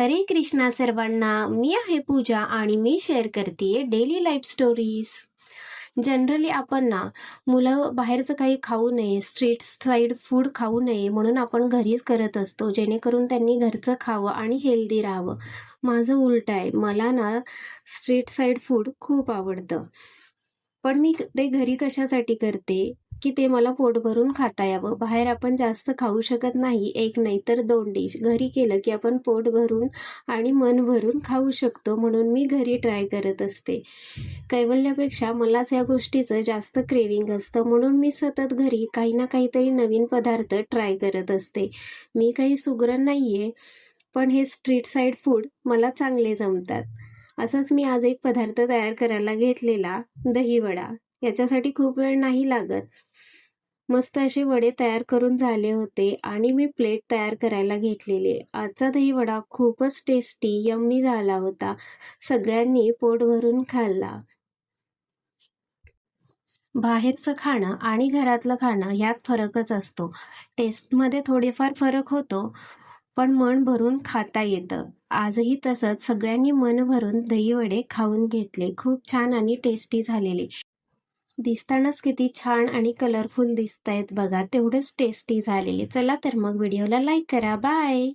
हरे कृष्णा सर्वांना. मी आहे पूजा आणि मी शेअर करते डेली लाईफ स्टोरीज. जनरली आपण ना मुलं बाहेरचं काही खाऊ नये, स्ट्रीट साईड फूड खाऊ नये म्हणून आपण घरीच करत असतो, जेणेकरून त्यांनी घरचं खावं आणि हेल्दी राहावं. माझं उलट आहे, मला ना स्ट्रीट साईड फूड खूप आवडतं. पण मी ते घरी कशासाठी करते की ते मला पोट भरून खाता यावं. बाहेर आपण जास्त खाऊ शकत नाही, एक नाही तर 2 डिश. घरी केलं की आपण पोट भरून आणि मन भरून खाऊ शकतो, म्हणून मी घरी ट्राय करत असते. कैवल्यापेक्षा मलाच या गोष्टीचं जास्त क्रेविंग असतं, म्हणून मी सतत घरी काही ना काहीतरी नवीन पदार्थ ट्राय करत असते. मी काही सुगरण नाहीये, पण हे स्ट्रीट साईड फूड मला चांगले जमतात. असंच मी आज एक पदार्थ तयार करायला घेतलेला, दहीवडा. याच्यासाठी खूप वेळ नाही लागत. मस्त असे वडे तयार करून झाले होते आणि मी प्लेट तयार करायला घेतलेली. आजचा दहीवडा खूपच टेस्टी यम्मी झाला होता. सगळ्यांनी पोट भरून खाल्ला. बाहेरचं खाणं आणि घरातलं खाणं यात फरकच असतो. टेस्टमध्ये थोडेफार फरक होतो, पण मन भरून खाता येतं. आजही तसंच सगळ्यांनी मन भरून दहीवडे खाऊन घेतले. खूप छान आणि टेस्टी झालेले. दिसतानाच किती छान आणि कलरफुल दिसतायत बघा, तेवढेच टेस्टी झालेले. चला तर मग व्हिडिओला लाईक करा. बाय.